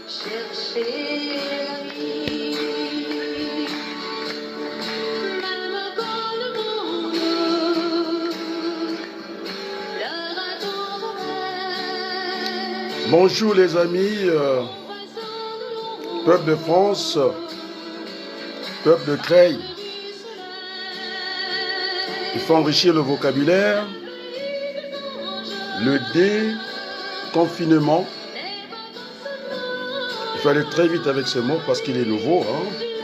chercher la vie, même quand le monde leur attendrait. Bonjour les amis, peuple de France, peuple de Creil. Il faut enrichir le vocabulaire. Le déconfinement. Il faut aller très vite avec ce mot parce qu'il est nouveau.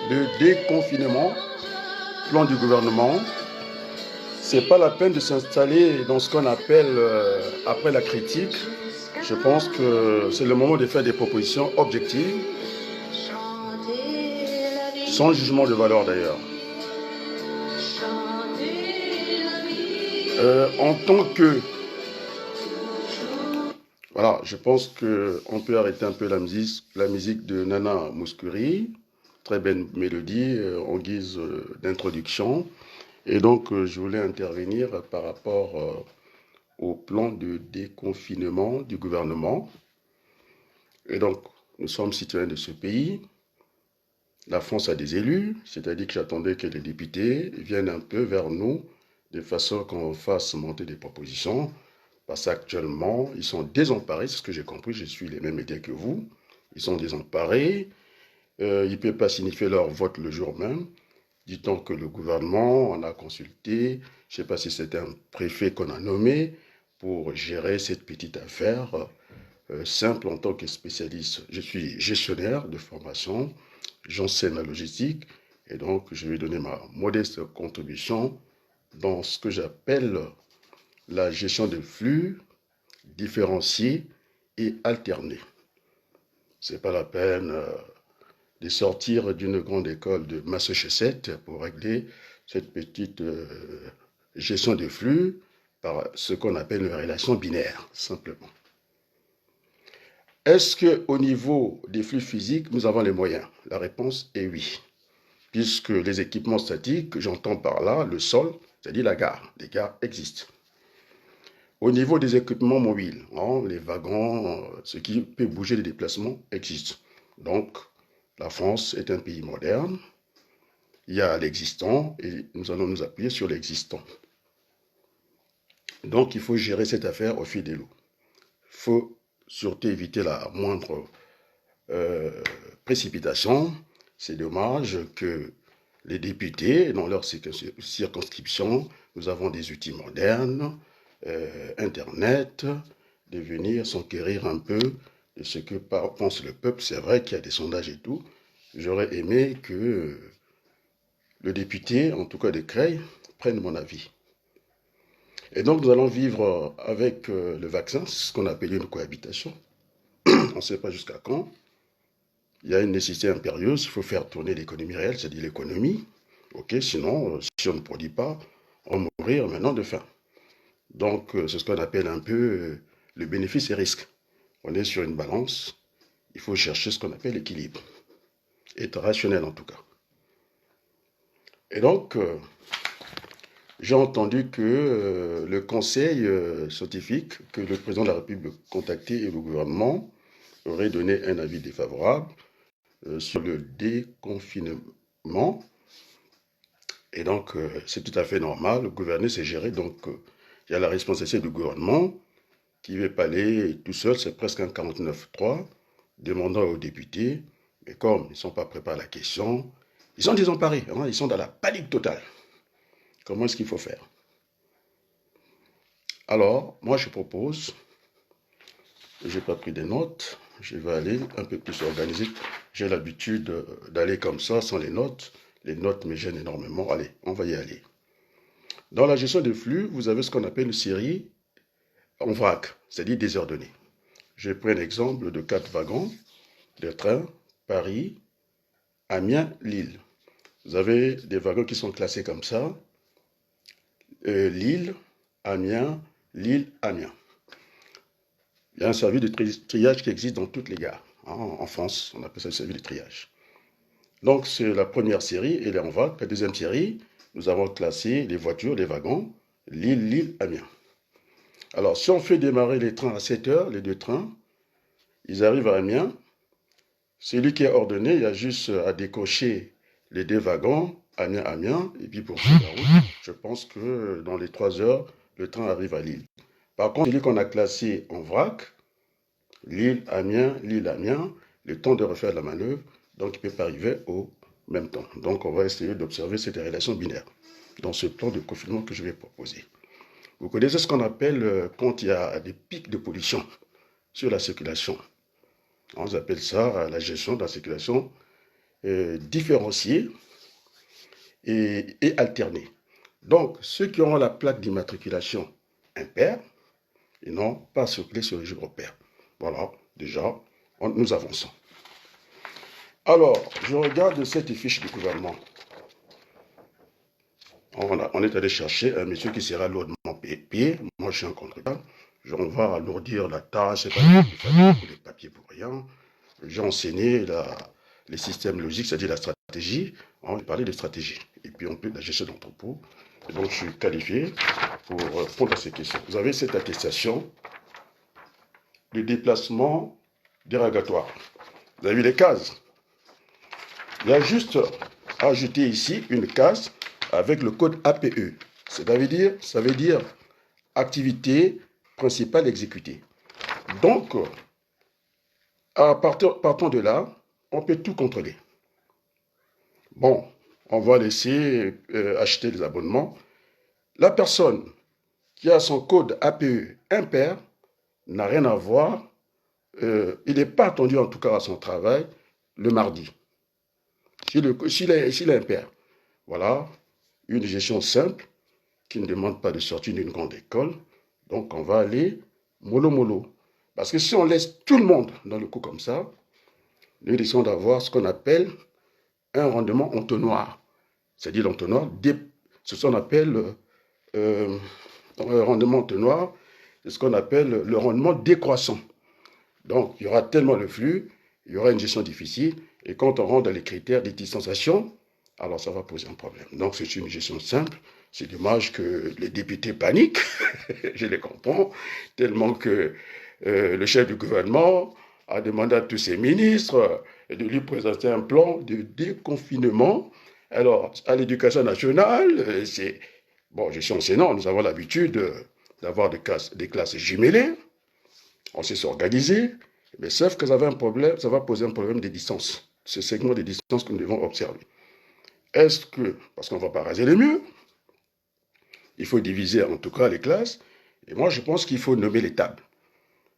Le déconfinement, plan du gouvernement. C'est pas la peine de s'installer dans ce qu'on appelle après la critique. Je pense que c'est le moment de faire des propositions objectives, sans jugement de valeur d'ailleurs. En tant que... Voilà, je pense qu'on peut arrêter un peu la musique de Nana Mouskouri. Très belle mélodie en guise d'introduction. Et donc, je voulais intervenir par rapport au plan de déconfinement du gouvernement. Et donc, nous sommes citoyens de ce pays. La France a des élus, c'est-à-dire que j'attendais que les députés viennent un peu vers nous de façon qu'on fasse monter des propositions. Parce qu'actuellement, ils sont désemparés, c'est ce que j'ai compris, je suis les mêmes médias que vous. Ils sont désemparés, ils ne peuvent pas signifier leur vote le jour même. Dit-on que le gouvernement en a consulté, je ne sais pas si c'était un préfet qu'on a nommé pour gérer cette petite affaire simple en tant que spécialiste. Je suis gestionnaire de formation, j'enseigne la logistique et donc je vais donner ma modeste contribution dans ce que j'appelle la gestion de flux différenciés et alternés. Ce n'est pas la peine de sortir d'une grande école de Massachusetts pour régler cette petite gestion de flux par ce qu'on appelle une relation binaire, simplement. Est-ce qu'au niveau des flux physiques, nous avons les moyens? La réponse est oui. Puisque les équipements statiques, j'entends par là le sol, c'est-à-dire la gare. Les gares existent. Au niveau des équipements mobiles, les wagons, ce qui peut bouger les déplacements existe. Donc, la France est un pays moderne. Il y a l'existant et nous allons nous appuyer sur l'existant. Donc, il faut gérer cette affaire au fil de l'eau. Il faut surtout éviter la moindre précipitation. C'est dommage que les députés, dans leur circonscription, nous avons des outils modernes, Internet, de venir s'enquérir un peu de ce que pense le peuple. C'est vrai qu'il y a des sondages et tout. J'aurais aimé que le député, en tout cas de Creil, prenne mon avis. Et donc nous allons vivre avec le vaccin, ce qu'on appelle une cohabitation. On ne sait pas jusqu'à quand. Il y a une nécessité impérieuse, il faut faire tourner l'économie réelle, c'est-à-dire l'économie. Sinon, si on ne produit pas, on va mourir maintenant de faim. Donc, c'est ce qu'on appelle un peu le bénéfice et risque. On est sur une balance, il faut chercher ce qu'on appelle l'équilibre. Être rationnel en tout cas. Et donc, j'ai entendu que le conseil scientifique, que le président de la République contacté et le gouvernement aurait donné un avis défavorable sur le déconfinement. Et donc, c'est tout à fait normal, le gouverner, c'est gérer. Donc, il y a la responsabilité du gouvernement qui ne veut pas aller tout seul, c'est presque un 49-3, demandant aux députés, mais comme ils ne sont pas préparés à la question, ils sont désemparés, ils sont dans la panique totale. Comment est-ce qu'il faut faire? Alors, moi je propose, je n'ai pas pris des notes, je vais aller un peu plus organisé. J'ai l'habitude d'aller comme ça, sans les notes. Les notes me gênent énormément. Allez, on va y aller. Dans la gestion de flux, vous avez ce qu'on appelle une série en vrac, c'est-à-dire désordonnée. Je prends un exemple de 4 wagons de train, Paris, Amiens, Lille. Vous avez des wagons qui sont classés comme ça. Lille, Amiens, Lille, Amiens. Il y a un service de triage qui existe dans toutes les gares. En France, on appelle ça le service de triage. Donc, c'est la première série, elle est en vrac. La deuxième série, nous avons classé les voitures, les wagons, Lille, Lille, Amiens. Alors, si on fait démarrer les trains à 7 heures, les deux trains, ils arrivent à Amiens, Celui qui est ordonné, il y a juste à décocher les 2 wagons, Amiens, et puis poursuivre la route. Je pense que dans les 3 heures, le train arrive à Lille. Par contre, celui qu'on a classé en vrac, Lille-Amiens, le temps de refaire la manœuvre, donc il ne peut pas arriver au même temps. Donc on va essayer d'observer cette relation binaire dans ce plan de confinement que je vais proposer. Vous connaissez ce qu'on appelle quand il y a des pics de pollution sur la circulation. On appelle ça la gestion de la circulation différenciée et alternée. Donc, ceux qui auront la plaque d'immatriculation impaire, ils n'ont pas circulé sur le jour pair. Voilà, déjà, nous avançons. Alors, je regarde cette fiche du gouvernement. On est allé chercher un monsieur qui sera lourdement payé. Moi, je suis un contre-temps. On va alourdir la tâche, c'est pas les papiers pour rien. J'ai enseigné les systèmes logiques, c'est-à-dire la stratégie. On va parler de stratégie. Et puis, on peut la gestion d'entrepôt. Et donc, je suis qualifié pour répondre à ces questions. Vous avez cette attestation de déplacement dérogatoire. Vous avez vu les cases. Il y a juste à ajouter ici une case avec le code APE. Ça veut dire activité principale exécutée. Donc, partant de là, on peut tout contrôler. Bon, on va laisser acheter les abonnements. La personne qui a son code APE impair n'a rien à voir. Il n'est pas attendu en tout cas à son travail le mardi. S'il est impair. Voilà, une gestion simple qui ne demande pas de sortir d'une grande école. Donc on va aller mollo. Parce que si on laisse tout le monde dans le coup comme ça, nous risquons d'avoir ce qu'on appelle un rendement entonnoir. C'est-à-dire l'entonnoir, c'est ce qu'on appelle un rendement entonnoir, c'est ce qu'on appelle le rendement décroissant. Donc il y aura tellement de flux, il y aura une gestion difficile, et quand on rentre dans les critères de distanciation, alors ça va poser un problème. Donc c'est une gestion simple. C'est dommage que les députés paniquent, je les comprends, tellement que le chef du gouvernement a demandé à tous ses ministres de lui présenter un plan de déconfinement. Alors, à l'éducation nationale, bon, je suis enseignant, nous avons l'habitude d'avoir des classes jumelées, on sait s'organiser, mais sauf que ça va poser un problème de distance, ce segment de distance que nous devons observer. Est-ce que, parce qu'on ne va pas raser les murs, il faut diviser en tout cas les classes, et moi je pense qu'il faut nommer les tables.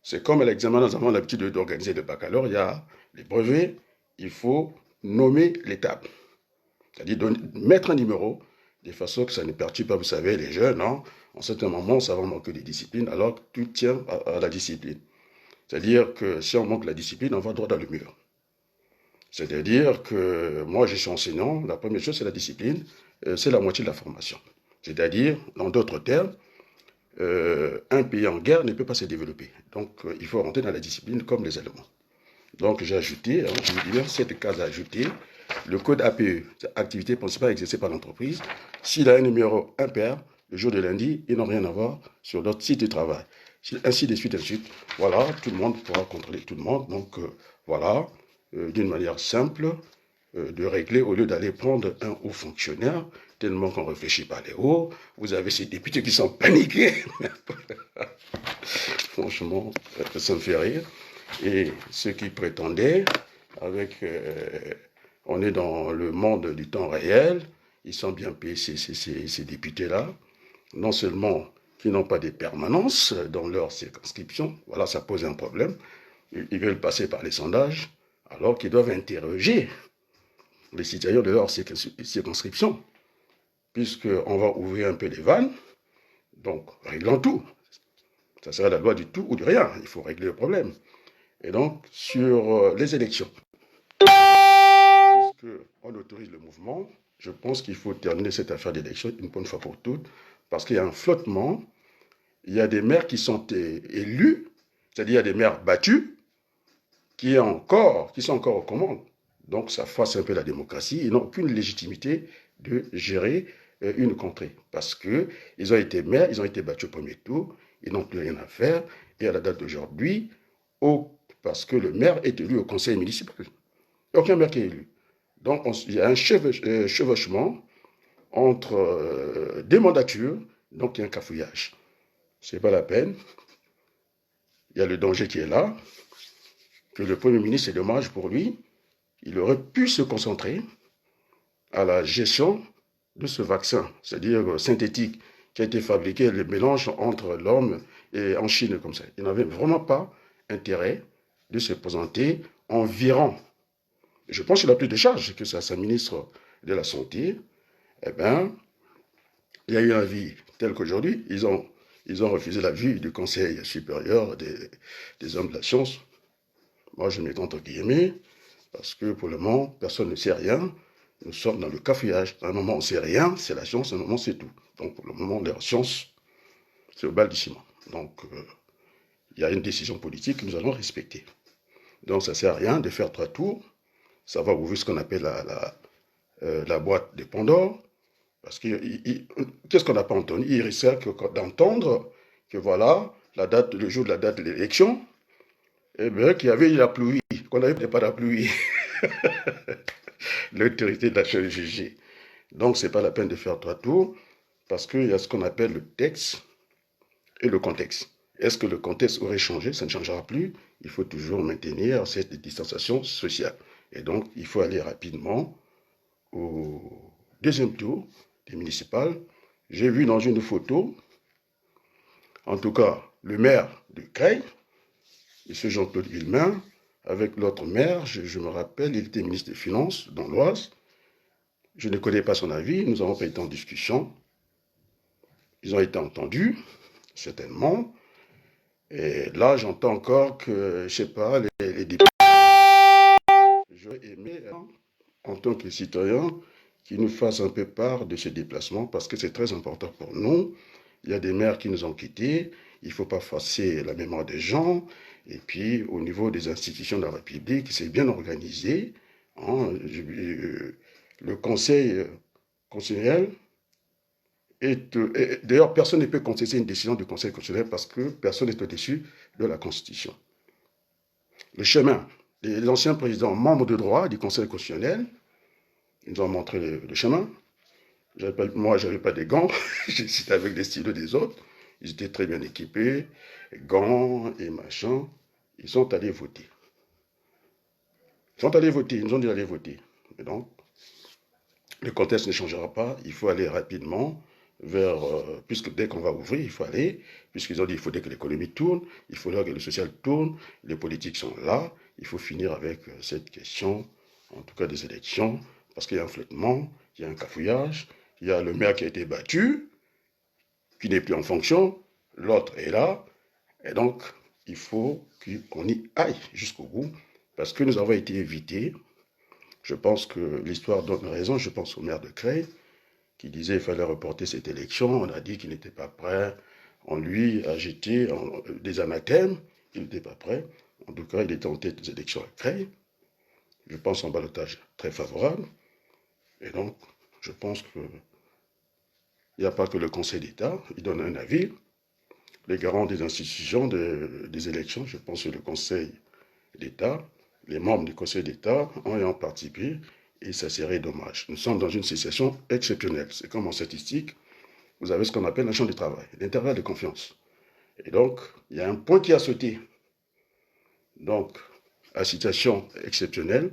C'est comme à l'examen, nous avons l'habitude d'organiser le baccalauréat, les brevets, il faut nommer les tables. C'est-à-dire mettre un numéro, de façon que ça ne perturbe pas, vous savez, les jeunes, hein, en certain moment, ça va manquer de discipline, alors que tout tient à la discipline. C'est-à-dire que si on manque la discipline, on va droit dans le mur. C'est-à-dire que moi, je suis enseignant, la première chose, c'est la discipline, c'est la moitié de la formation. C'est-à-dire, en d'autres termes, un pays en guerre ne peut pas se développer. Donc, il faut rentrer dans la discipline comme les Allemands. Donc, j'ai ajouté, je vous dis bien, cette case à ajouter, le code APE, activité principale exercée par l'entreprise. S'il a un numéro impair, le jour de lundi, ils n'ont rien à voir sur notre site de travail. Ainsi de suite, Voilà, tout le monde pourra contrôler tout le monde. Donc, voilà, d'une manière simple, de régler au lieu d'aller prendre un haut fonctionnaire, tellement qu'on ne réfléchit pas les hauts. Vous avez ces députés qui sont paniqués. Franchement, ça me fait rire. Et ceux qui prétendaient, on est dans le monde du temps réel, ils sont bien payés, ces députés-là. Non seulement qu'ils n'ont pas de permanence dans leur circonscription, voilà, ça pose un problème. Ils veulent passer par les sondages, alors qu'ils doivent interroger les citoyens de leur circonscription, puisqu'on va ouvrir un peu les vannes, donc réglons tout. Ça sera la loi du tout ou du rien, il faut régler le problème. Et donc, sur les élections, puisqu'on autorise le mouvement, je pense qu'il faut terminer cette affaire d'élection une bonne fois pour toutes, parce qu'il y a un flottement, il y a des maires qui sont élus, c'est-à-dire il y a des maires battus, qui sont encore aux commandes. Donc ça fausse un peu la démocratie. Ils n'ont aucune légitimité de gérer une contrée. Parce qu'ils ont été maires, ils ont été battus au premier tour, ils n'ont plus rien à faire. Et à la date d'aujourd'hui, parce que le maire est élu au conseil municipal. Aucun maire qui est élu. Donc, il y a un chevauchement entre des mandatures, donc il y a un cafouillage. Ce n'est pas la peine. Il y a le danger qui est là, que le Premier ministre, c'est dommage pour lui, il aurait pu se concentrer à la gestion de ce vaccin, c'est-à-dire synthétique, qui a été fabriqué, le mélange entre l'homme et en Chine comme ça. Il n'avait vraiment pas intérêt de se présenter en virant. Je pense qu'il a plus de charges que sa ministre de la Santé. Eh bien, il y a eu un avis tel qu'aujourd'hui, ils ont refusé l'avis du Conseil supérieur des hommes de la science. Moi, je mets entre guillemets, parce que pour le moment, personne ne sait rien. Nous sommes dans le cafouillage. À un moment, on ne sait rien, c'est la science, à un moment, c'est tout. Donc, pour le moment, la science, c'est au balbutiement. Donc, il y a une décision politique que nous allons respecter. Donc, ça ne sert à rien de faire 3 tours. Ça va ouvrir ce qu'on appelle la boîte de Pandore. Parce que, qu'est-ce qu'on n'a pas entendu? Il risque d'entendre que voilà, le jour de la date de l'élection, eh bien, qu'il y avait la pluie, qu'on n'avait pas la pluie. L'autorité de la chose jugée. Donc, ce n'est pas la peine de faire 3 tours, parce qu'il y a ce qu'on appelle le texte et le contexte. Est-ce que le contexte aurait changé? Ça ne changera plus. Il faut toujours maintenir cette distanciation sociale. Et donc, il faut aller rapidement au deuxième tour des municipales. J'ai vu dans une photo, en tout cas, le maire de Creil, M. Jean-Claude Villemain, avec l'autre maire, je me rappelle, il était ministre des Finances dans l'Oise. Je ne connais pas son avis, nous n'avons pas été en discussion. Ils ont été entendus, certainement. Et là, j'entends encore que, je ne sais pas, les députés. J'aurais aimé, en tant que citoyen, qu'ils nous fassent un peu part de ce déplacement, parce que c'est très important pour nous. Il y a des maires qui nous ont quittés. Il ne faut pas forcer la mémoire des gens. Et puis, au niveau des institutions de la République, c'est bien organisé. Hein. Le Conseil constitutionnel d'ailleurs, personne ne peut contester une décision du Conseil constitutionnel parce que personne n'est au-dessus de la Constitution. Le chemin, les anciens présidents membres de droit du Conseil constitutionnel, ils nous ont montré le chemin. Moi, je n'avais pas des gants, j'étais avec des stylos des autres. Ils étaient très bien équipés, gants et machin. Ils sont allés voter. Ils nous ont dit d'aller voter. Et donc, le contexte ne changera pas, il faut aller rapidement vers, puisque dès qu'on va ouvrir, il faut aller, puisqu'ils ont dit qu'il faudrait que l'économie tourne, il faudrait que le social tourne, les politiques sont là, il faut finir avec cette question, en tout cas des élections, parce qu'il y a un flottement, il y a un cafouillage, il y a le maire qui a été battu, qui n'est plus en fonction, l'autre est là, et donc il faut qu'on y aille jusqu'au bout, parce que nous avons été évités. Je pense que l'histoire donne raison, je pense au maire de Creil, qui disait qu'il fallait reporter cette élection. On a dit qu'il n'était pas prêt. On lui a jeté des anathèmes. Il n'était pas prêt. En tout cas, il était en tête des élections à Creil. Je pense en ballottage très favorable. Et donc, je pense qu'il n'y a pas que le Conseil d'État. Il donne un avis. Les garants des institutions des élections, je pense que le Conseil d'État, les membres du Conseil d'État ont en participé et ça serait dommage. Nous sommes dans une situation exceptionnelle. C'est comme en statistique, vous avez ce qu'on appelle un champ de travail, l'intervalle de confiance. Et donc, il y a un point qui a sauté. Donc, à situation exceptionnelle,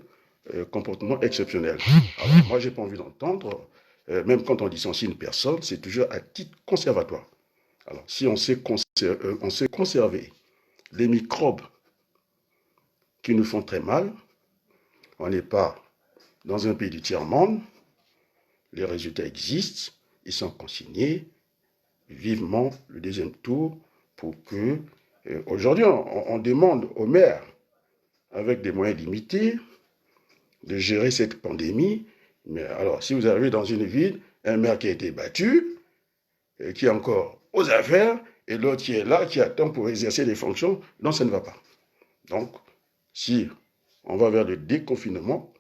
comportement exceptionnel. Alors, moi, je n'ai pas envie d'entendre, même quand on licencie une personne, c'est toujours à titre conservatoire. Alors, si on sait conserver les microbes qui nous font très mal, on n'est pas dans un pays du tiers-monde, les résultats existent, ils sont consignés, vivement le deuxième tour pour que... Aujourd'hui, on demande aux maires, avec des moyens limités, de gérer cette pandémie. Mais alors, si vous arrivez dans une ville, un maire qui a été battu, qui est encore aux affaires, et l'autre qui est là, qui attend pour exercer des fonctions, non, ça ne va pas. Donc, si on va vers le déconfinement,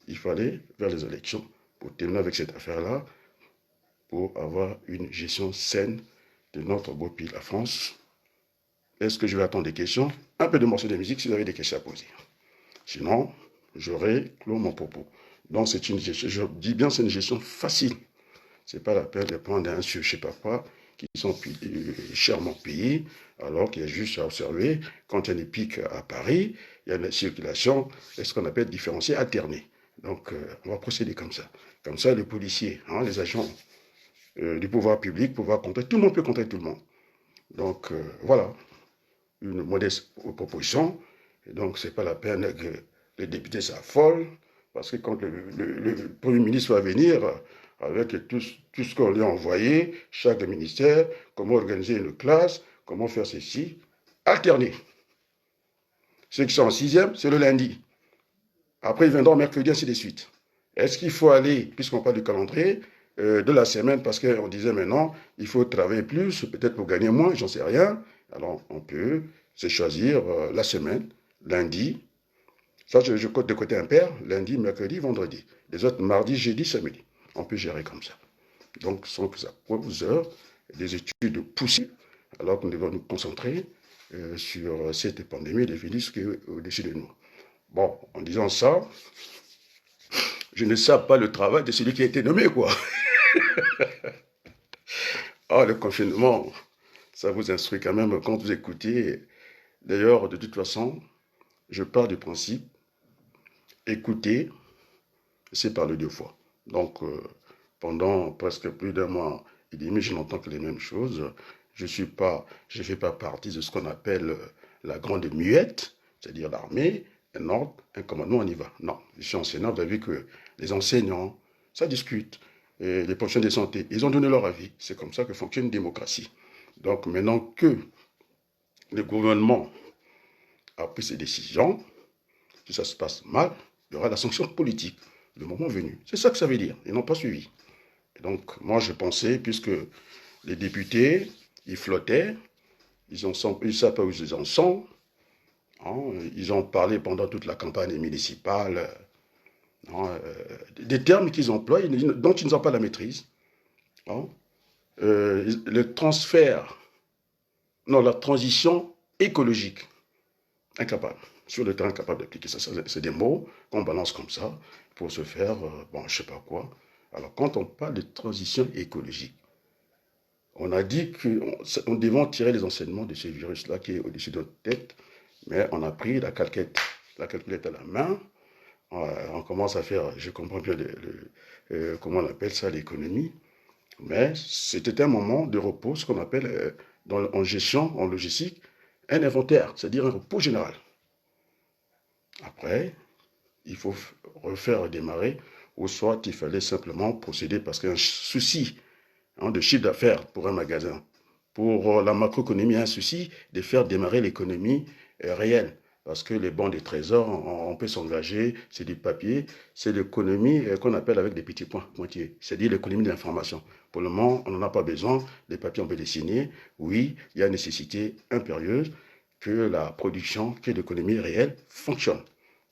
il faut aller vers les élections pour terminer avec cette affaire-là, pour avoir une gestion saine de notre beau pays, la France. Est-ce que je vais attendre des questions? Un peu de morceaux de musique si vous avez des questions à poser. Sinon, j'aurai clos mon propos. Donc c'est une gestion, je dis bien c'est une gestion facile. C'est pas la peine de prendre un sur je sais pas quoi, qui sont chèrement payés, alors qu'il y a juste à observer, quand il y a des pics à Paris, il y a une circulation, ce qu'on appelle différenciée alternée. Donc on va procéder comme ça. Comme ça, les policiers, hein, les agents du pouvoir public, pouvoir contrer, tout le monde peut contrer tout le monde. Donc voilà, une modeste proposition. Et donc c'est pas la peine que les députés s'affolent, parce que quand le Premier ministre va venir avec tout ce qu'on lui a envoyé, chaque ministère, comment organiser une classe, comment faire ceci, alterner. Ceux qui sont en sixième, c'est le lundi. Après, ils viendront mercredi, ainsi de suite. Est-ce qu'il faut aller, puisqu'on parle du calendrier, de la semaine, parce qu'on disait maintenant, il faut travailler plus, peut-être pour gagner moins, j'en sais rien. Alors, on peut se choisir la semaine, lundi. Ça, je compte de côté impair, lundi, mercredi, vendredi. Les autres, mardi, jeudi, samedi. On peut gérer comme ça. Donc, sans que ça pose des études poussées, alors que nous devons nous concentrer sur cette pandémie de virus qui est au-dessus de nous. Bon, en disant ça, je ne sais pas le travail de celui qui a été nommé, quoi. Ah, le confinement, ça vous instruit quand même quand vous écoutez. D'ailleurs, de toute façon, je pars du principe, écouter, c'est parler deux fois. Donc, pendant presque plus d'un mois et demi, je n'entends que les mêmes choses. Je ne fais pas partie de ce qu'on appelle la grande muette, c'est-à-dire l'armée, un ordre, un commandement, on y va. Non, je suis enseignant, vous avez vu que les enseignants, ça discute. Et les professionnels de santé, ils ont donné leur avis. C'est comme ça que fonctionne une démocratie. Donc maintenant que le gouvernement a pris ses décisions, si ça se passe mal, il y aura la sanction politique, le moment venu. C'est ça que ça veut dire. Ils n'ont pas suivi. Et donc, moi, je pensais, puisque les députés, ils flottaient, ils ne savent pas où ils en sont, hein, ils ont parlé pendant toute la campagne municipale, hein, des termes qu'ils emploient, dont ils n'ont pas la maîtrise. Hein, le transfert, non, la transition écologique, incapable. Sur le terrain, incapable d'appliquer ça. C'est des mots qu'on balance comme ça pour se faire, bon, je sais pas quoi. Alors, quand on parle de transition écologique, on a dit qu'on devait tirer les enseignements de ce virus-là qui est au-dessus de notre tête, mais on a pris la calculette à la main, on commence à faire, je comprends bien comment on appelle ça, l'économie, mais c'était un moment de repos, ce qu'on appelle en gestion, en logistique, un inventaire, c'est-à-dire un repos général. Après, il faut refaire redémarrer, ou soit il fallait simplement procéder parce qu'il y a un souci de chiffre d'affaires pour un magasin. Pour la macroéconomie, il y a un souci de faire démarrer l'économie réelle. Parce que les bons des trésors, on peut s'engager, c'est du papier, c'est l'économie qu'on appelle avec des petits points pointillés, c'est-à-dire l'économie de l'information. Pour le moment, on n'en a pas besoin, les papiers, on peut les signer. Oui, il y a nécessité impérieuse que la production, que l'économie réelle fonctionne.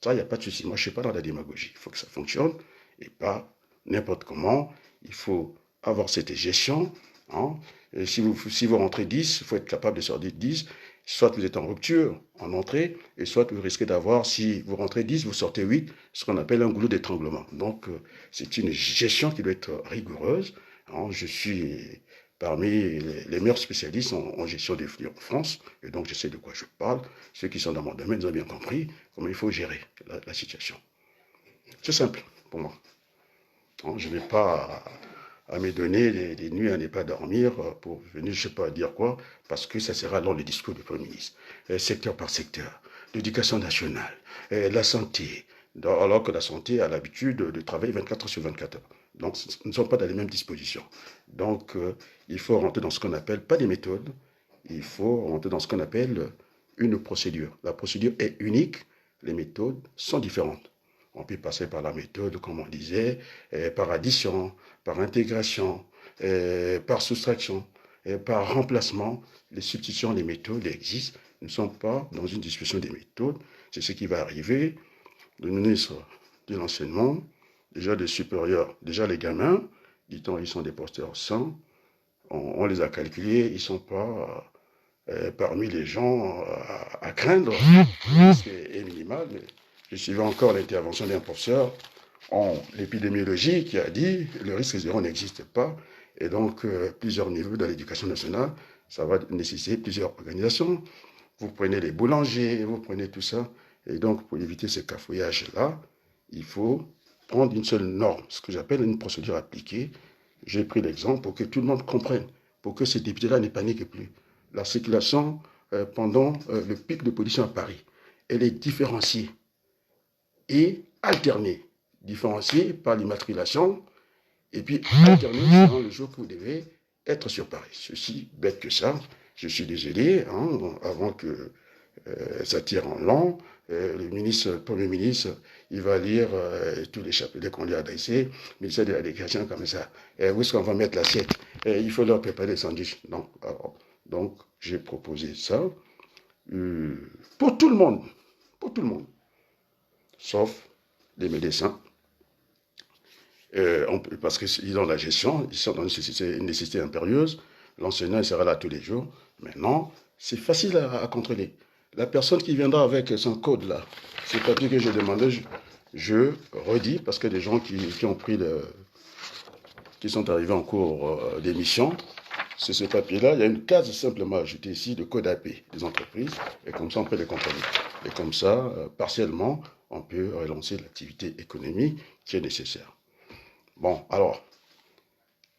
Ça, il n'y a pas de souci. Moi, je ne suis pas dans la démagogie. Il faut que ça fonctionne et pas n'importe comment. Il faut avoir cette gestion. Hein. Et si vous rentrez 10, il faut être capable de sortir 10. Soit vous êtes en rupture en entrée, et soit vous risquez d'avoir, si vous rentrez 10, vous sortez 8, ce qu'on appelle un goulot d'étranglement. Donc, c'est une gestion qui doit être rigoureuse. Hein. Je suis parmi les meilleurs spécialistes en gestion des flux en France, et donc je sais de quoi je parle. Ceux qui sont dans mon domaine ont bien compris comment il faut gérer la situation. C'est simple pour moi. Hein. Je n'ai pas à me donner des nuits à ne pas dormir pour venir, je ne sais pas dire quoi, parce que ça sera dans le discours du Premier ministre, secteur par secteur, l'éducation nationale, la santé, alors que la santé a l'habitude de travailler 24 heures sur 24 heures. Donc, nous ne sommes pas dans les mêmes dispositions. Donc, il faut rentrer dans ce qu'on appelle, pas des méthodes, il faut rentrer dans ce qu'on appelle une procédure. La procédure est unique, les méthodes sont différentes. On peut passer par la méthode, comme on disait, par addition, par intégration, par soustraction, par remplacement. Les substitutions, les méthodes existent. Nous ne sommes pas dans une discussion des méthodes. C'est ce qui va arriver. Le ministre de l'enseignement, déjà des supérieurs, déjà les gamins, dit-on, ils sont des posteurs sains. On les a calculés, ils ne sont pas parmi les gens à craindre. Le risque est minimal, mais je suivais encore l'intervention d'un professeur en épidémiologie qui a dit que le risque zéro n'existe pas. Et donc, plusieurs niveaux de l'éducation nationale, ça va nécessiter plusieurs organisations. Vous prenez les boulangers, vous prenez tout ça. Et donc, pour éviter ce cafouillage-là, il faut prendre une seule norme, ce que j'appelle une procédure appliquée. J'ai pris l'exemple pour que tout le monde comprenne, pour que ces députés-là ne paniquent plus. La circulation pendant le pic de pollution à Paris, elle est différenciée et alternée. Différenciée par l'immatriculation et puis alternée selon le jour que vous devez être sur Paris. Ceci, bête que ça. Je suis désolé, hein, avant que ça tire en long. Le Premier ministre, il va lire tous les chapelets qu'on lui a adressés, ministère de l'Éducation comme ça. Où est-ce qu'on va mettre l'assiette? Il faut leur préparer des sandwichs. Donc, j'ai proposé ça pour tout le monde, sauf les médecins. Parce qu'ils ont la gestion, ils sont dans une nécessité impérieuse. L'enseignant, il sera là tous les jours. Maintenant, c'est facile à contrôler. La personne qui viendra avec son code là, ce papier que j'ai demandé, je redis, parce que des gens qui sont arrivés en cours d'émission, c'est ce papier-là. Il y a une case simplement ajoutée ici de code AP des entreprises, et comme ça, on peut les contrôler. Et comme ça, partiellement, on peut relancer l'activité économique qui est nécessaire. Bon, alors,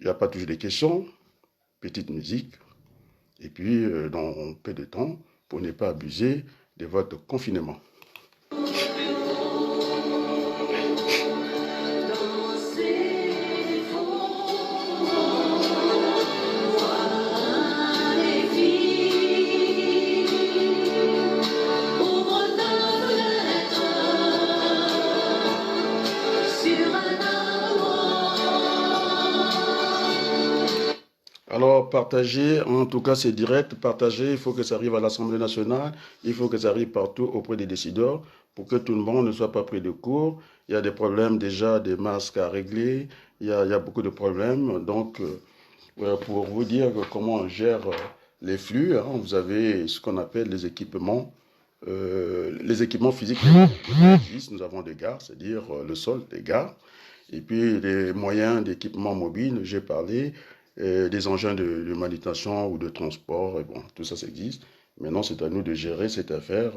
il n'y a pas toujours des questions, petite musique, et puis dans peu de temps, pour ne pas abuser de votre confinement. Alors, partagez, en tout cas c'est direct, partagez, il faut que ça arrive à l'Assemblée nationale, il faut que ça arrive partout auprès des décideurs pour que tout le monde ne soit pas pris de court. Il y a des problèmes déjà, des masques à régler, il y a beaucoup de problèmes. Donc, pour vous dire comment on gère les flux, hein, vous avez ce qu'on appelle les équipements physiques. Nous avons des gares, c'est-à-dire le sol des gares. Et puis les moyens d'équipement mobile, j'ai parlé, des engins de manutention ou de transport, et bon, tout ça, ça existe. Maintenant, c'est à nous de gérer cette affaire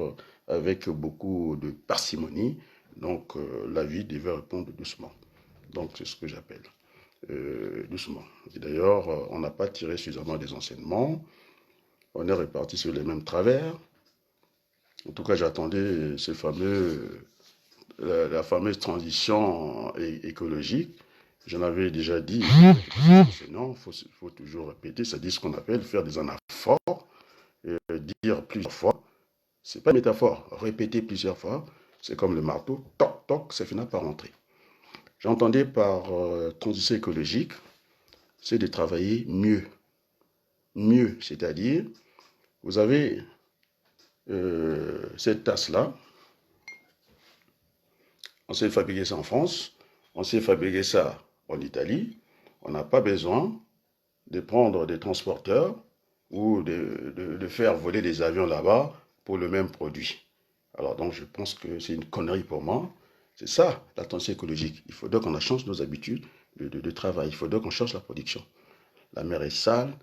avec beaucoup de parcimonie. Donc, la vie devait répondre doucement. Donc, c'est ce que j'appelle doucement. Et d'ailleurs, on n'a pas tiré suffisamment des enseignements. On est reparti sur les mêmes travers. En tout cas, j'attendais la fameuse transition écologique. J'en avais déjà dit, non, il faut toujours répéter, c'est-à-dire ce qu'on appelle faire des anaphores, dire plusieurs fois. C'est pas une métaphore, répéter plusieurs fois, c'est comme le marteau, toc, toc, ça finit par rentrer. J'entendais par transition écologique, c'est de travailler mieux. Mieux, c'est-à-dire, vous avez cette tasse-là, on sait fabriquer ça en France, on sait fabriquer ça en Italie, on n'a pas besoin de prendre des transporteurs ou de faire voler des avions là-bas pour le même produit. Alors donc je pense que c'est une connerie pour moi. C'est ça la transition écologique. Il faudrait qu'on change nos habitudes de travail. Il faudrait qu'on change la production. La mer est sale.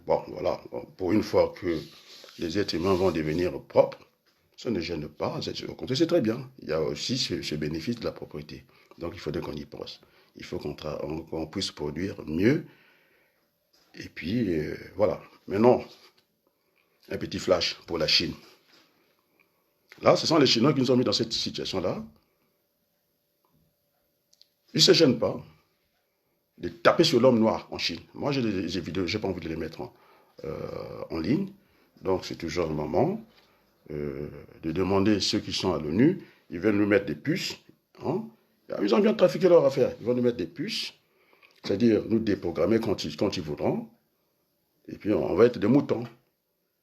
Bon, voilà. Pour une fois que les êtres humains vont devenir propres, ça ne gêne pas. Au contraire, c'est très bien. Il y a aussi ce bénéfice de la propriété. Donc il faudrait qu'on y pense. Il faut qu'on puisse produire mieux. Et puis, voilà. Maintenant, un petit flash pour la Chine. Là, ce sont les Chinois qui nous ont mis dans cette situation-là. Ils ne se gênent pas de taper sur l'homme noir en Chine. Moi, j'ai des vidéos, je n'ai pas envie de les mettre en ligne. Donc, c'est toujours le moment de demander ceux qui sont à l'ONU. Ils veulent nous mettre des puces. Hein. Ils ont bien trafiqué leur affaire. Ils vont nous mettre des puces, c'est-à-dire nous déprogrammer quand ils voudront. Et puis, on va être des moutons.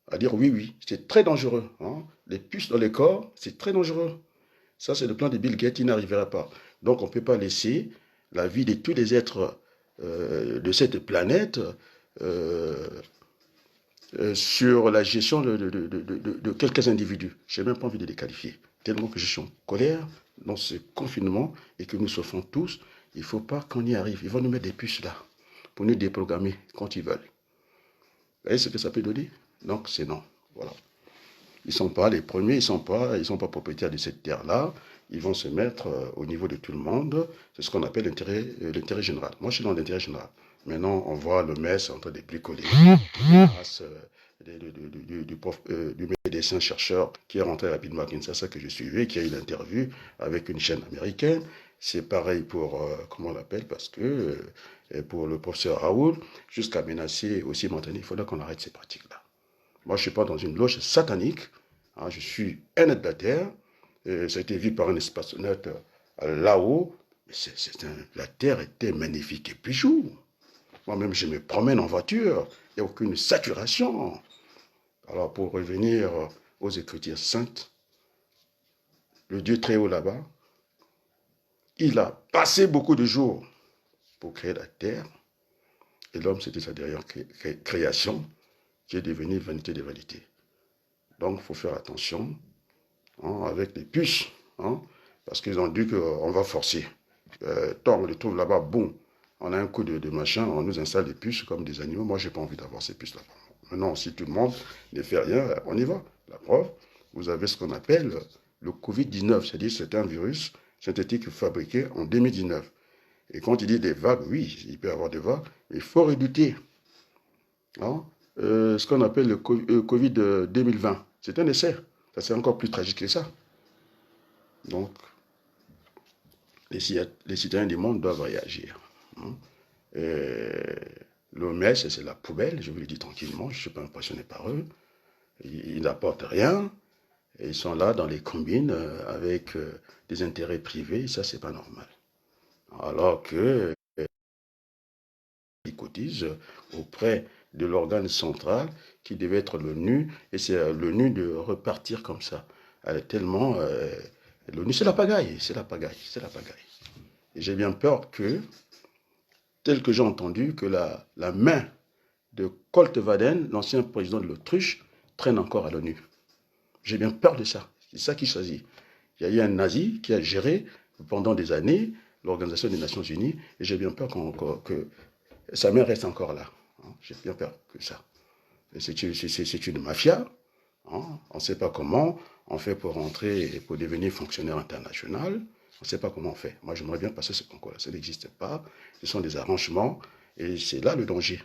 À dire oui, oui, c'est très dangereux. Hein. Les puces dans les corps, c'est très dangereux. Ça, c'est le plan de Bill Gates, il n'arrivera pas. Donc, on ne peut pas laisser la vie de tous les êtres de cette planète sur la gestion de quelques individus. Je n'ai même pas envie de les qualifier. tellement que je suis en colère dans ce confinement et que nous souffrons tous. Il ne faut pas qu'on y arrive. Ils vont nous mettre des puces là pour nous déprogrammer quand ils veulent. Vous voyez ce que ça peut donner? Donc c'est non. Voilà. Ils ne sont pas les premiers, ils ne sont pas propriétaires de cette terre-là. Ils vont se mettre au niveau de tout le monde. C'est ce qu'on appelle l'intérêt général. Moi, je suis dans l'intérêt général. Maintenant, on voit le MES en train de bricoler grâce du médecin-chercheur qui est rentré rapidement à Kinshasa, que je suivais, qui a eu l'interview avec une chaîne américaine. C'est pareil pour, comment on l'appelle, parce que pour le professeur Raoul, jusqu'à menacer aussi Montagny, il faudra qu'on arrête ces pratiques-là. Moi, je ne suis pas dans une loge satanique. Hein, je suis un être de la terre. Ça a été vu par un espace-net là-haut. La terre était magnifique et bijou. Moi-même, je me promène en voiture. Il n'y a aucune saturation. Alors, pour revenir aux Écritures saintes, le Dieu très haut là-bas, il a passé beaucoup de jours pour créer la terre. Et l'homme, c'était sa dernière création qui est devenue vanité des vanités. Donc, il faut faire attention avec les puces. Parce qu'ils ont dit qu'on va forcer. Tant on les trouve là-bas, boum, on a un coup de machin, on nous installe des puces comme des animaux. Moi, je n'ai pas envie d'avoir ces puces-là. Maintenant, si tout le monde ne fait rien, on y va. La preuve, vous avez ce qu'on appelle le Covid-19, c'est-à-dire c'est un virus synthétique fabriqué en 2019. Et quand il dit des vagues, oui, il peut y avoir des vagues, mais il faut redouter. Ce qu'on appelle le Covid 2020, c'est un essai. Ça, c'est encore plus tragique que ça. Donc, les citoyens du monde doivent réagir. L'OMS, c'est la poubelle, je vous le dis tranquillement, je ne suis pas impressionné par eux. Ils n'apportent rien. Et ils sont là dans les combines avec des intérêts privés. Ça, c'est pas normal. Alors que ils cotisent auprès de l'organe central qui devait être l'ONU. Et c'est à l'ONU de repartir comme ça. Tellement l'ONU, c'est la pagaille, c'est la pagaille, c'est la pagaille. Et j'ai bien peur que, tel que j'ai entendu, que la main de Colt Waden, l'ancien président de l'Autriche, traîne encore à l'ONU. J'ai bien peur de ça. C'est ça qui choisit. Il y a eu un nazi qui a géré pendant des années l'Organisation des Nations Unies et j'ai bien peur que sa main reste encore là. J'ai bien peur que ça. C'est une mafia. On ne sait pas comment on fait pour rentrer et pour devenir fonctionnaire international. On ne sait pas comment on fait. Moi, j'aimerais bien passer ce concours-là. Ça n'existe pas. Ce sont des arrangements et c'est là le danger.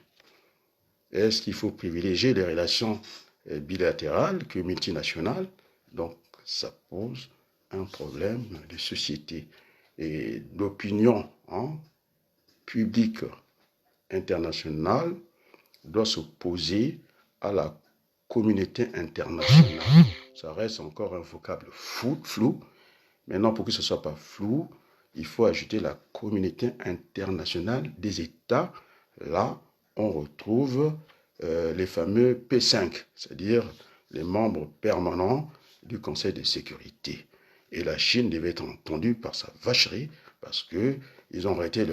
Est-ce qu'il faut privilégier les relations bilatérales que multinationales? Donc, ça pose un problème de société et d'opinion publique internationale doit s'opposer à la communauté internationale. Ça reste encore un vocable flou. Maintenant, pour que ce ne soit pas flou, il faut ajouter la communauté internationale des États. Là, on retrouve les fameux P5, c'est-à-dire les membres permanents du Conseil de sécurité. Et la Chine devait être entendue par sa vacherie parce qu'ils ont arrêté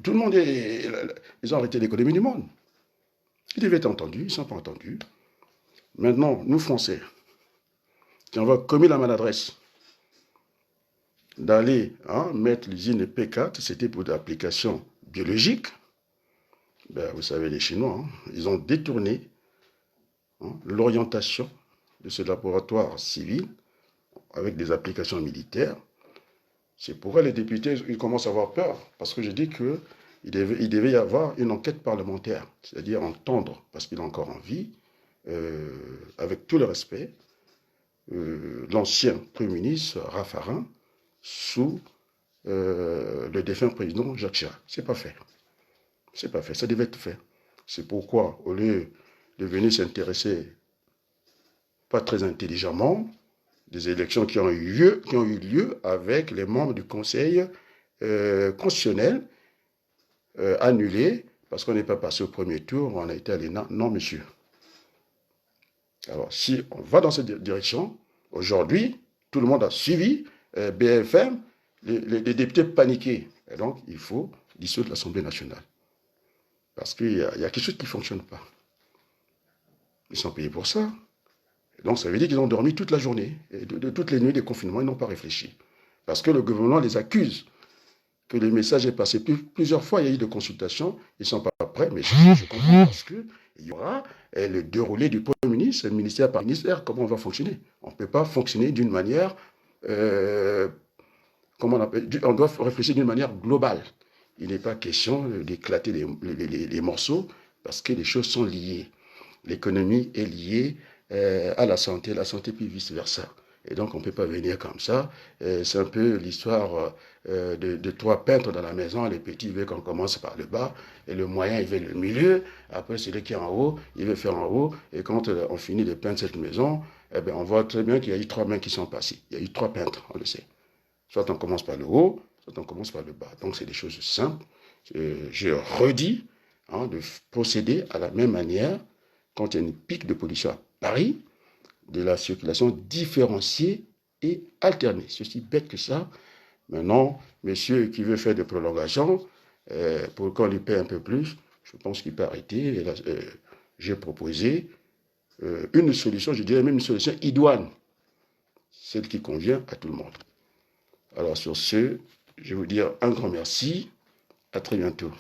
tout le monde ils ont arrêté l'économie du monde. Ils devaient être entendus, ils ne sont pas entendus. Maintenant, nous Français, qui avons commis la maladresse d'aller mettre l'usine P4, c'était pour l'application biologique. Ben, vous savez, les Chinois, ils ont détourné l'orientation de ce laboratoire civil avec des applications militaires. C'est pourquoi les députés ils commencent à avoir peur, parce que je dis qu'il devait y avoir une enquête parlementaire, c'est-à-dire entendre, parce qu'il est encore en vie, avec tout le respect, l'ancien Premier ministre Raffarin sous le défunt président Jacques Chirac. C'est pas fait. C'est pas fait. Ça devait être fait. C'est pourquoi, au lieu de venir s'intéresser pas très intelligemment des élections qui ont eu lieu avec les membres du Conseil constitutionnel annulés parce qu'on n'est pas passé au premier tour, on a été à l'ENA. Non, monsieur. Alors, si on va dans cette direction, aujourd'hui, tout le monde a suivi BFM, les députés paniqués. Et donc, il faut dissoudre l'Assemblée nationale. Parce qu'il y a quelque chose qui ne fonctionne pas. Ils sont payés pour ça. Donc ça veut dire qu'ils ont dormi toute la journée. Et de toutes les nuits des confinements, ils n'ont pas réfléchi. Parce que le gouvernement les accuse que le message est passé plusieurs fois, il y a eu des consultations, ils ne sont pas prêts, mais je comprends parce qu'il y aura le déroulé du Premier ministre, ministère par ministère, comment on va fonctionner. On ne peut pas fonctionner d'une manière, comment on appelle, on doit réfléchir d'une manière globale. Il n'est pas question d'éclater les morceaux parce que les choses sont liées. L'économie est liée à la santé puis vice-versa. Et donc, on ne peut pas venir comme ça. C'est un peu l'histoire de trois peintres dans la maison. Les petits veulent qu'on commence par le bas, et le moyen, il veut le milieu. Après, celui qui est en haut, il veut faire en haut. Et quand on finit de peindre cette maison, eh bien, on voit très bien qu'il y a eu trois mains qui sont passées. Il y a eu trois peintres, on le sait. Soit on commence par le haut, soit on commence par le bas. Donc, c'est des choses simples. Je redis de procéder à la même manière quand il y a une pique de pollution à Paris, de la circulation différenciée et alternée. C'est aussi bête que ça. Maintenant, monsieur qui veut faire des prolongations, pour qu'on lui paie un peu plus, je pense qu'il peut arrêter. Et là, j'ai proposé une solution, je dirais même une solution idoine, celle qui convient à tout le monde. Alors sur ce, je vais vous dire un grand merci. À très bientôt.